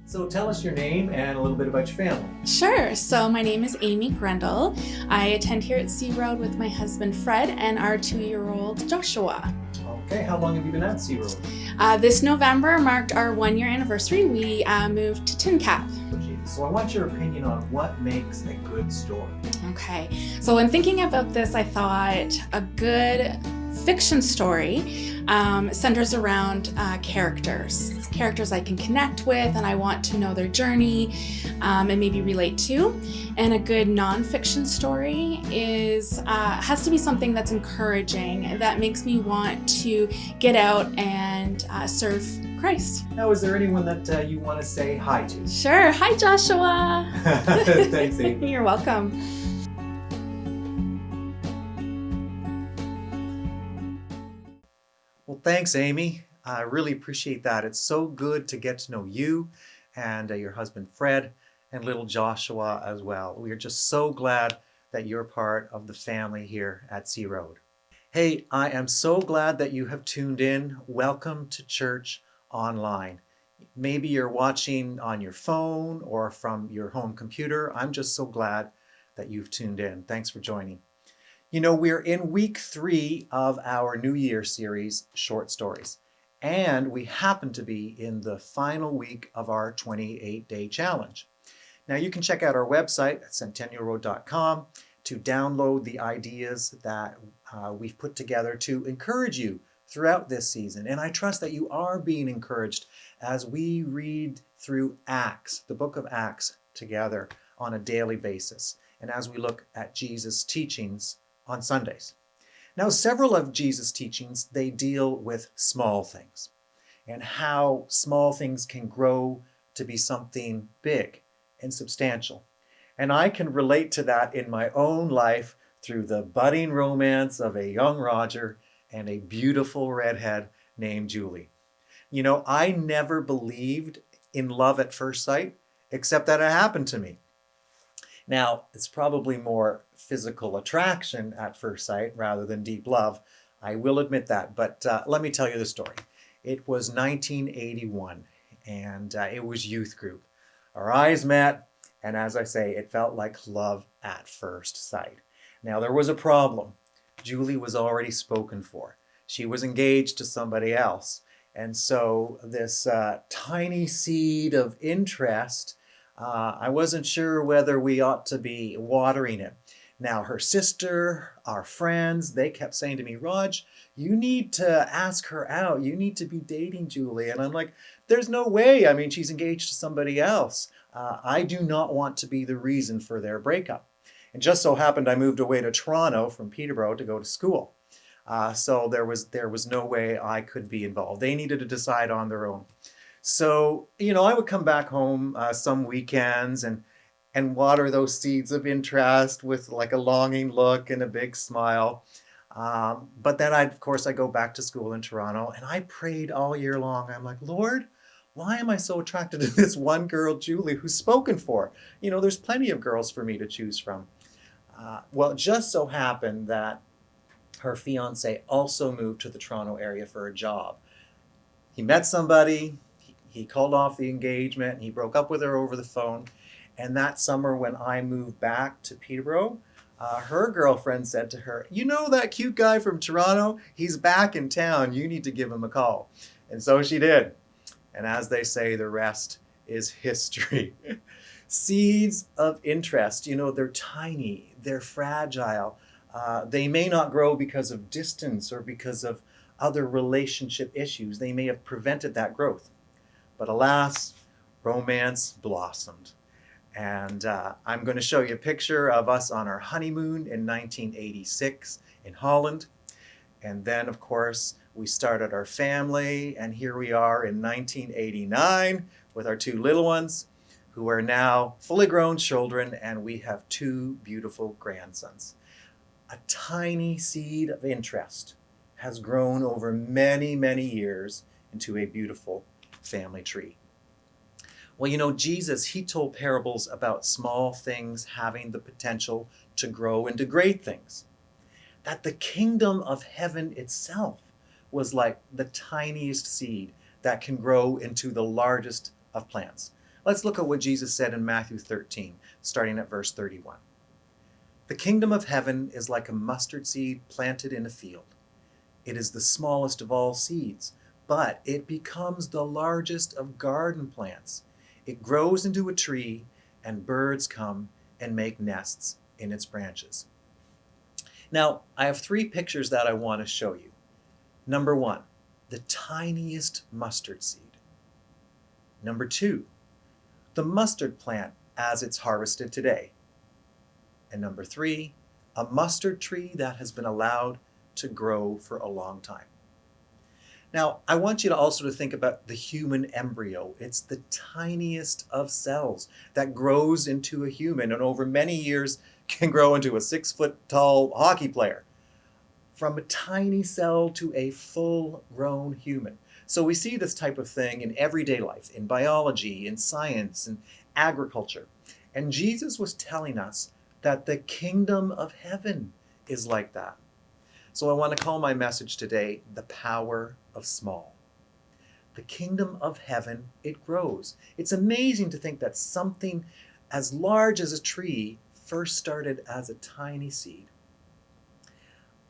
So tell us your name and a little bit about your family. Sure. So my name is Amy Grendel. I attend here at Sea Road with my husband Fred and our 2-year-old Joshua. Okay, how long have you been at Sea Road? This November marked our 1-year anniversary. We moved to TinCap. So I want your opinion on what makes a good story. Okay. So when thinking about this, I thought a good fiction story centers around characters I can connect with and I want to know their journey and maybe relate to. And a good nonfiction story has to be something that's encouraging, that makes me want to get out and serve Christ. Now, is there anyone that you want to say hi to? Sure. Hi, Joshua. Thanks, Amy. You're welcome. Well, thanks, Amy. I really appreciate that. It's so good to get to know you and your husband, Fred, and little Joshua as well. We are just so glad that you're part of the family here at Sea Road. Hey, I am so glad that you have tuned in. Welcome to church online. Maybe you're watching on your phone or from your home computer. I'm just so glad that you've tuned in. Thanks for joining. You know, we're in week 3 of our New Year series, Short Stories, and we happen to be in the final week of our 28-day challenge. Now, you can check out our website at centennialroad.com to download the ideas that we've put together to encourage you throughout this season. And I trust that you are being encouraged as we read through Acts, the book of Acts, together on a daily basis, and as we look at Jesus' teachings on Sundays. Now, several of Jesus' teachings, they deal with small things and how small things can grow to be something big and substantial. And I can relate to that in my own life through the budding romance of a young Roger and a beautiful redhead named Julie. You know, I never believed in love at first sight, except that it happened to me. Now, it's probably more physical attraction at first sight rather than deep love. I will admit that, but let me tell you the story. It was 1981, and it was youth group. Our eyes met, and as I say, it felt like love at first sight. Now, there was a problem. Julie was already spoken for. She was engaged to somebody else. And so this tiny seed of interest, I wasn't sure whether we ought to be watering it. Now, her sister, our friends, they kept saying to me, Raj, you need to ask her out. You need to be dating Julie. And I'm like, there's no way. I mean, she's engaged to somebody else. I do not want to be the reason for their breakup. And just so happened I moved away to Toronto from Peterborough to go to school. So there was no way I could be involved. They needed to decide on their own. So, you know, I would come back home some weekends and water those seeds of interest with like a longing look and a big smile. But then of course, I go back to school in Toronto and I prayed all year long. I'm like, Lord, why am I so attracted to this one girl, Julie, who's spoken for? You know, there's plenty of girls for me to choose from. Well, it just so happened that her fiance also moved to the Toronto area for a job. He met somebody, he called off the engagement, he broke up with her over the phone. And that summer when I moved back to Peterborough, her girlfriend said to her, you know that cute guy from Toronto? He's back in town. You need to give him a call. And so she did. And as they say, the rest is history. Seeds of interest, you know, they're tiny, they're fragile. They may not grow because of distance or because of other relationship issues. They may have prevented that growth. But alas, romance blossomed. And I'm going to show you a picture of us on our honeymoon in 1986 in Holland. And then, of course, we started our family, and here we are in 1989 with our 2 little ones, who are now fully grown children, and we have 2 beautiful grandsons. A tiny seed of interest has grown over many, many years into a beautiful family tree. Well, you know, Jesus, he told parables about small things having the potential to grow into great things. That the kingdom of heaven itself was like the tiniest seed that can grow into the largest of plants. Let's look at what Jesus said in Matthew 13, starting at verse 31. The kingdom of heaven is like a mustard seed planted in a field. It is the smallest of all seeds, but it becomes the largest of garden plants. It grows into a tree, and birds come and make nests in its branches. Now, I have 3 pictures that I want to show you. Number 1, the tiniest mustard seed. Number 2, the mustard plant as it's harvested today. And number 3, a mustard tree that has been allowed to grow for a long time. Now, I want you to also think about the human embryo. It's the tiniest of cells that grows into a human and over many years can grow into a 6-foot-tall hockey player. From a tiny cell to a full-grown human. So we see this type of thing in everyday life, in biology, in science, in agriculture. And Jesus was telling us that the kingdom of heaven is like that. So I want to call my message today, the power of small. The kingdom of heaven, it grows. It's amazing to think that something as large as a tree first started as a tiny seed.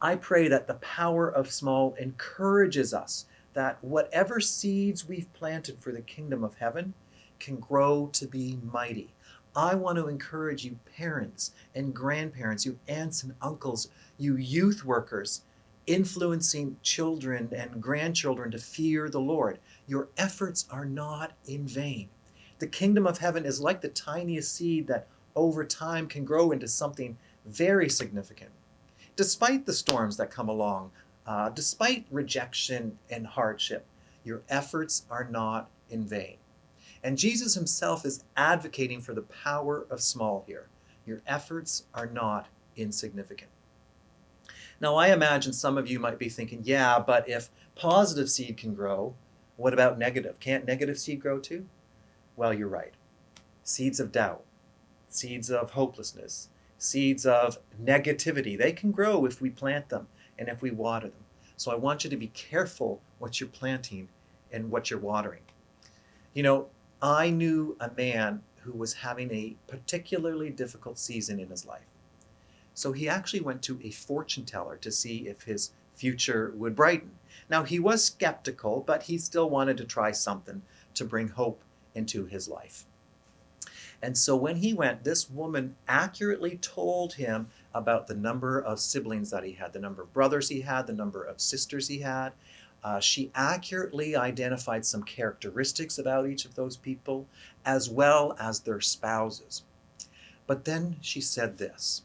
I pray that the power of small encourages us that whatever seeds we've planted for the kingdom of heaven can grow to be mighty. I want to encourage you parents and grandparents, you aunts and uncles, you youth workers, influencing children and grandchildren to fear the Lord. Your efforts are not in vain. The kingdom of heaven is like the tiniest seed that over time can grow into something very significant. Despite the storms that come along, despite rejection and hardship, your efforts are not in vain. And Jesus himself is advocating for the power of small here. Your efforts are not insignificant. Now, I imagine some of you might be thinking, yeah, but if positive seed can grow, what about negative? Can't negative seed grow too? Well, you're right. Seeds of doubt, seeds of hopelessness, seeds of negativity, they can grow if we plant them and if we water them. So I want you to be careful what you're planting and what you're watering. You know, I knew a man who was having a particularly difficult season in his life. So he actually went to a fortune teller to see if his future would brighten. Now, he was skeptical, but he still wanted to try something to bring hope into his life. And so when he went, this woman accurately told him about the number of siblings that he had, the number of brothers he had, the number of sisters he had. She accurately identified some characteristics about each of those people, as well as their spouses. But then she said this.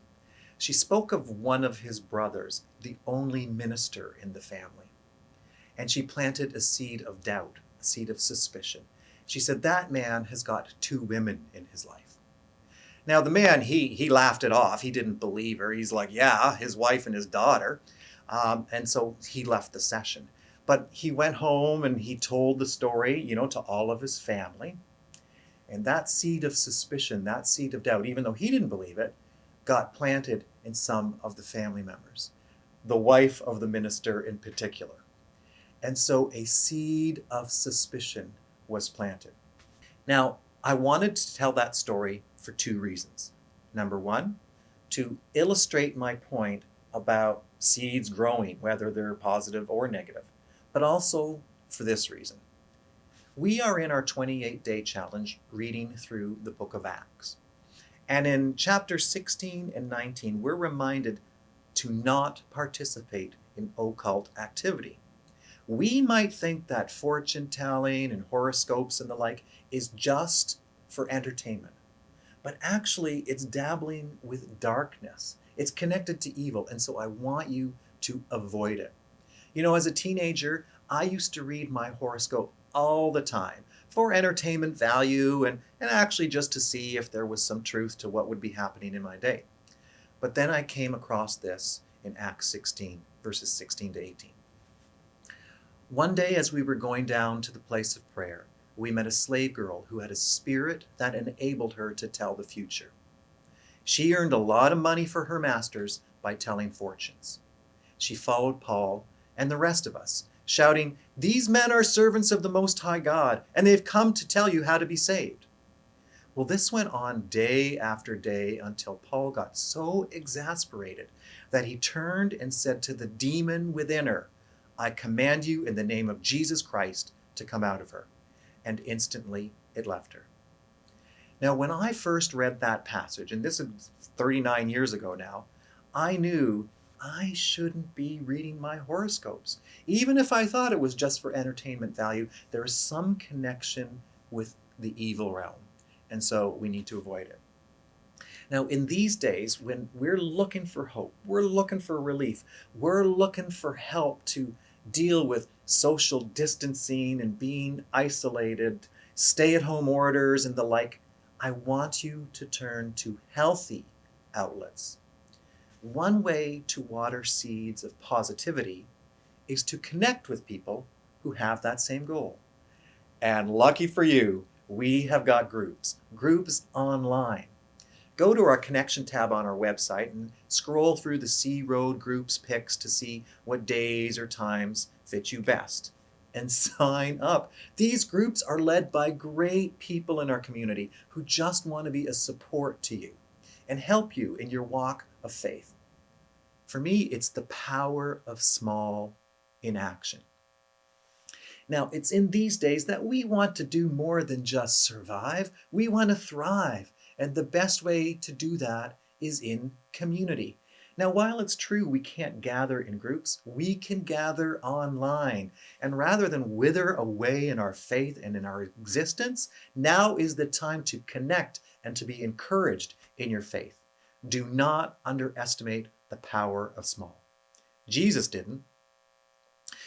She spoke of one of his brothers, the only minister in the family. And she planted a seed of doubt, a seed of suspicion. She said, that man has got 2 women in his life. Now, the man, he laughed it off. He didn't believe her. He's like, yeah, his wife and his daughter. And so he left the session. But he went home and he told the story, to all of his family. And that seed of suspicion, that seed of doubt, even though he didn't believe it, got planted in some of the family members, the wife of the minister in particular. And so a seed of suspicion was planted. Now, I wanted to tell that story for 2 reasons. Number 1, to illustrate my point about seeds growing, whether they're positive or negative, but also for this reason. We are in our 28-day challenge reading through the book of Acts. And in chapters 16 and 19, we're reminded to not participate in occult activity. We might think that fortune telling and horoscopes and the like is just for entertainment. But actually, it's dabbling with darkness. It's connected to evil, and so I want you to avoid it. As a teenager, I used to read my horoscope all the time for entertainment value and actually just to see if there was some truth to what would be happening in my day. But then I came across this in Acts 16, verses 16 to 18. One day as we were going down to the place of prayer, we met a slave girl who had a spirit that enabled her to tell the future. She earned a lot of money for her masters by telling fortunes. She followed Paul and the rest of us, shouting, "These men are servants of the Most High God, and they've come to tell you how to be saved." Well, this went on day after day until Paul got so exasperated that he turned and said to the demon within her, I command you in the name of Jesus Christ to come out of her. And instantly it left her. Now, when I first read that passage, and this is 39 years ago now, I knew I shouldn't be reading my horoscopes. Even if I thought it was just for entertainment value, there is some connection with the evil realm. And so we need to avoid it. Now, in these days, when we're looking for hope, we're looking for relief, we're looking for help to deal with social distancing and being isolated, stay-at-home orders and the like, I want you to turn to healthy outlets. One way to water seeds of positivity is to connect with people who have that same goal. And lucky for you, we have got groups online. Go to our connection tab on our website and scroll through the C Road Groups picks to see what days or times fit you best. And sign up. These groups are led by great people in our community who just want to be a support to you and help you in your walk of faith. For me, it's the power of small in action. Now, it's in these days that we want to do more than just survive. We want to thrive. And the best way to do that is in community. Now, while it's true we can't gather in groups, we can gather online. And rather than wither away in our faith and in our existence, now is the time to connect and to be encouraged in your faith. Do not underestimate the power of small. Jesus didn't.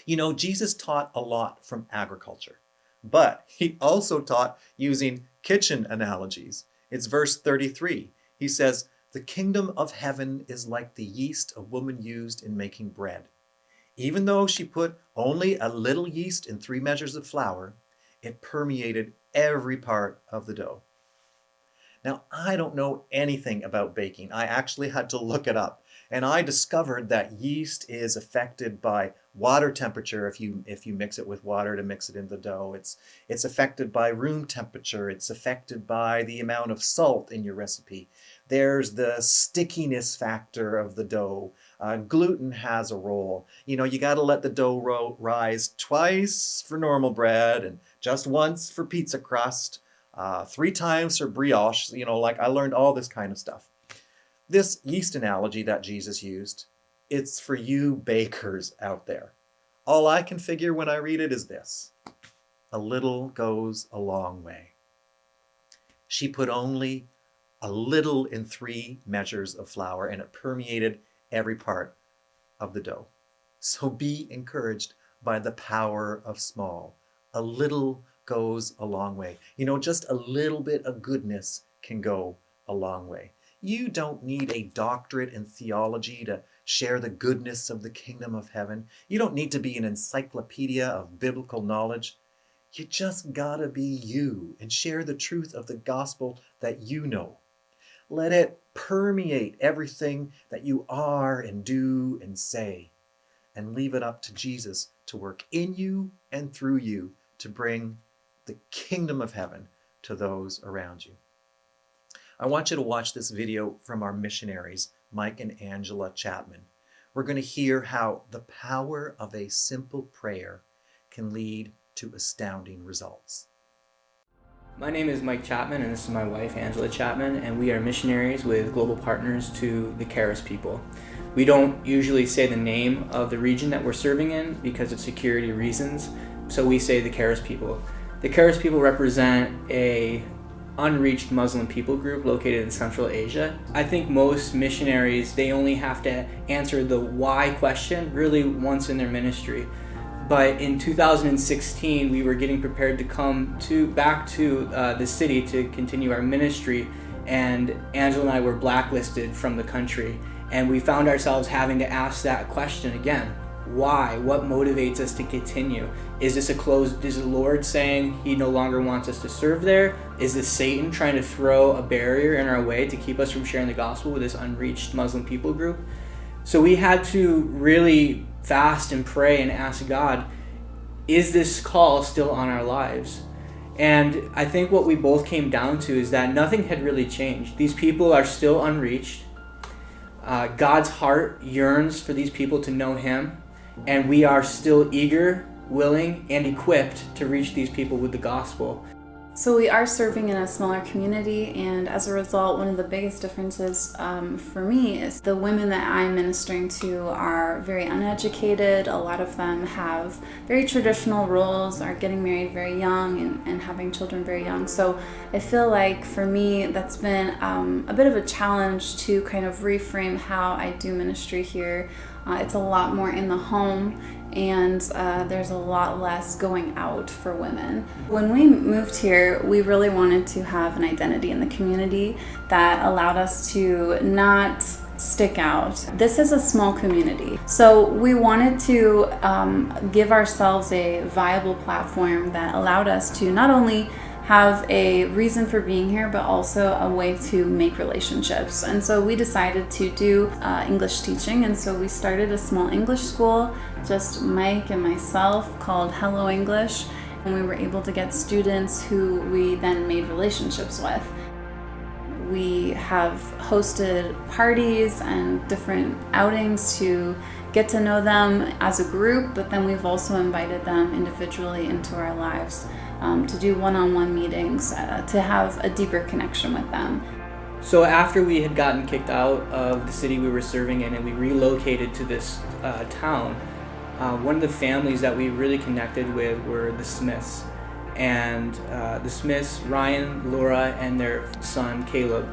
You know, Jesus taught a lot from agriculture, but he also taught using kitchen analogies. It's verse 33. He says, the kingdom of heaven is like the yeast a woman used in making bread. Even though she put only a little yeast in 3 measures of flour, it permeated every part of the dough. Now, I don't know anything about baking. I actually had to look it up. And I discovered that yeast is affected by water temperature if you mix it with water to mix it in the dough. It's affected by room temperature. It's affected by the amount of salt in your recipe. There's the stickiness factor of the dough. Gluten has a role. You know, you got to let the dough rise twice for normal bread and just once for pizza crust, 3 times for brioche. You know, like I learned all this kind of stuff. This yeast analogy that Jesus used, it's for you bakers out there. All I can figure when I read it is this: a little goes a long way. She put only a little in 3 measures of flour and it permeated every part of the dough. So be encouraged by the power of small. A little goes a long way. You know, just a little bit of goodness can go a long way. You don't need a doctorate in theology to share the goodness of the kingdom of heaven. You don't need to be an encyclopedia of biblical knowledge. You just gotta be you and share the truth of the gospel that you know. Let it permeate everything that you are and do and say, and leave it up to Jesus to work in you and through you to bring the kingdom of heaven to those around you. I want you to watch this video from our missionaries, Mike and Angela Chapman. We're going to hear how the power of a simple prayer can lead to astounding results. My name is Mike Chapman, and this is my wife, Angela Chapman, and we are missionaries with Global Partners to the Charis people. We don't usually say the name of the region that we're serving in because of security reasons, so we say the Charis people. The Charis people represent a unreached Muslim people group located in Central Asia. I think most missionaries, they only have to answer the why question really once in their ministry. But in 2016, we were getting prepared to come back to the city to continue our ministry, and Angela and I were blacklisted from the country, and we found ourselves having to ask that question again. Why? What motivates us to continue? Is the Lord saying he no longer wants us to serve there? Is this Satan trying to throw a barrier in our way to keep us from sharing the gospel with this unreached Muslim people group? So we had to really fast and pray and ask God, is this call still on our lives? And I think what we both came down to is that nothing had really changed. These people are still unreached. God's heart yearns for these people to know Him, and we are still eager, willing, and equipped to reach these people with the gospel. So we are serving in a smaller community, and as a result, one of the biggest differences for me is the women that I'm ministering to are very uneducated. A lot of them have very traditional roles, are getting married very young and having children very young. So I feel like for me that's been a bit of a challenge to kind of reframe how I do ministry here. It's a lot more in the home, and there's a lot less going out for women. When we moved here, we really wanted to have an identity in the community that allowed us to not stick out. This is a small community, so we wanted to give ourselves a viable platform that allowed us to not only have a reason for being here, but also a way to make relationships. And so we decided to do English teaching, and so we started a small English school, just Mike and myself, called Hello English, and we were able to get students who we then made relationships with. We have hosted parties and different outings to get to know them as a group, but then we've also invited them individually into our lives to do one-on-one meetings, to have a deeper connection with them. So after we had gotten kicked out of the city we were serving in and we relocated to this town, one of the families that we really connected with were the Smiths. And the Smiths, Ryan, Laura, and their son Caleb,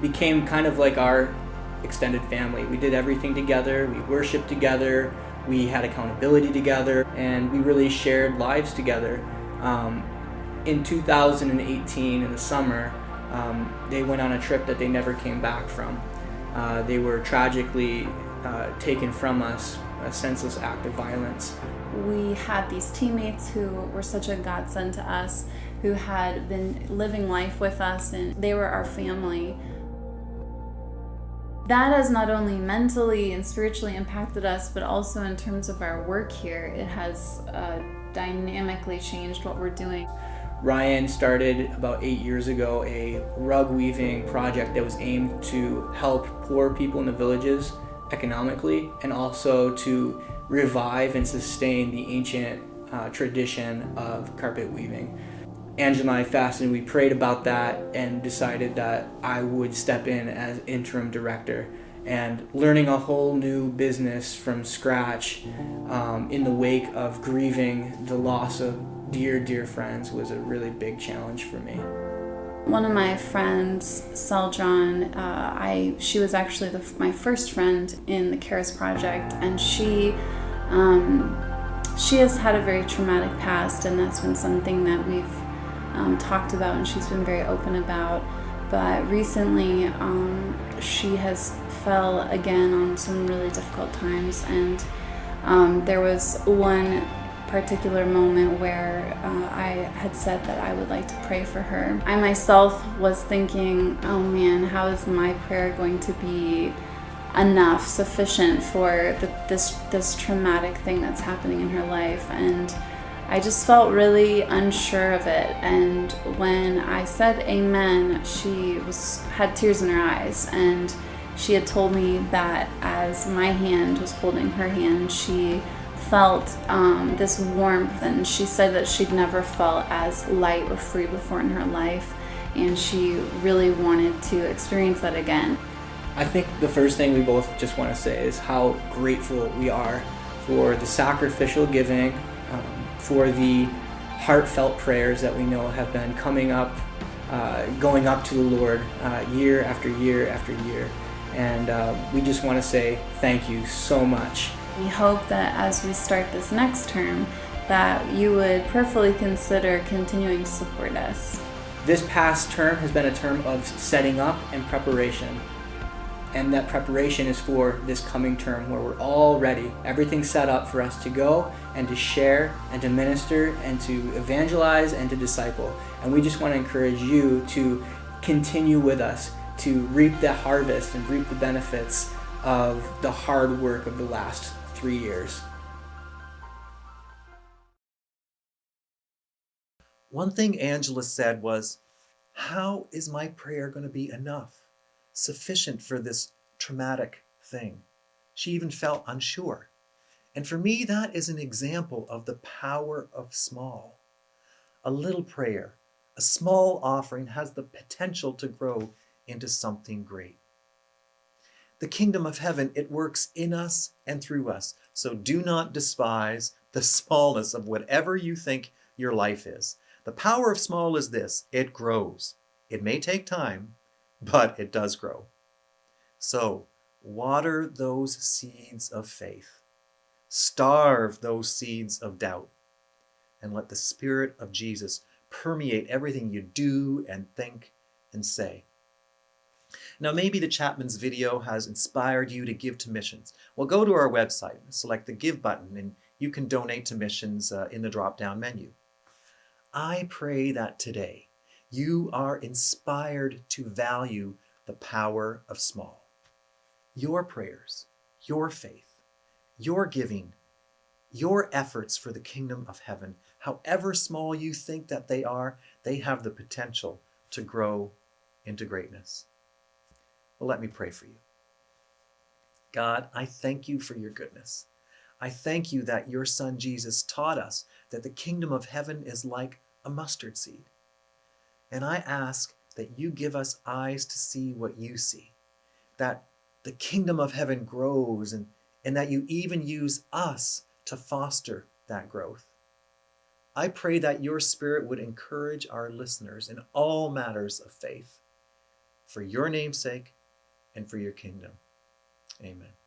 became kind of like our extended family. We did everything together, we worshiped together, we had accountability together, and we really shared lives together. In 2018, in the summer, they went on a trip that they never came back from. They were tragically taken from us, a senseless act of violence. We had these teammates who were such a godsend to us, who had been living life with us, and they were our family. That has not only mentally and spiritually impacted us, but also in terms of our work here. It has dynamically changed what we're doing. Ryan started about 8 years ago a rug weaving project that was aimed to help poor people in the villages economically, and also to revive and sustain the ancient tradition of carpet weaving. Angela and I fasted and we prayed about that and decided that I would step in as interim director, and learning a whole new business from scratch in the wake of grieving the loss of dear friends was a really big challenge for me. One of my friends, Seldron, she was actually my first friend in the Charis Project, and she has had a very traumatic past, and that's been something that we've talked about and she's been very open about. But recently she has fell again on some really difficult times, and there was one particular moment where I had said that I would like to pray for her. I myself was thinking, oh man, how is my prayer going to be sufficient for this traumatic thing that's happening in her life? And I just felt really unsure of it. And when I said amen, she had tears in her eyes, and she had told me that as my hand was holding her hand, she felt this warmth, and she said that she'd never felt as light or free before in her life, and she really wanted to experience that again. I think the first thing we both just want to say is how grateful we are for the sacrificial giving, for the heartfelt prayers that we know have been coming up, going up to the Lord year after year after year. And we just want to say thank you so much. We hope that as we start this next term, that you would prayerfully consider continuing to support us. This past term has been a term of setting up and preparation. And that preparation is for this coming term where we're all ready. Everything's set up for us to go and to share and to minister and to evangelize and to disciple. And we just want to encourage you to continue with us, to reap the harvest and reap the benefits of the hard work of the last 3 years. One thing Angela said was, how is my prayer going to be enough, sufficient for this traumatic thing? She even felt unsure. And for me, that is an example of the power of small. A little prayer, a small offering has the potential to grow into something great. The kingdom of heaven, it works in us and through us. So do not despise the smallness of whatever you think your life is. The power of small is this: it grows. It may take time, but it does grow. So water those seeds of faith. Starve those seeds of doubt. And let the Spirit of Jesus permeate everything you do and think and say. Now, maybe the Chapman's video has inspired you to give to missions. Well, go to our website, select the Give button, and you can donate to missions in the drop-down menu. I pray that today you are inspired to value the power of small. Your prayers, your faith, your giving, your efforts for the kingdom of heaven, however small you think that they have the potential to grow into greatness. Well, let me pray for you. God, I thank you for your goodness. I thank you that your Son Jesus taught us that the kingdom of heaven is like a mustard seed. And I ask that you give us eyes to see what you see, that the kingdom of heaven grows and that you even use us to foster that growth. I pray that your Spirit would encourage our listeners in all matters of faith, for your name's sake and for your kingdom. Amen.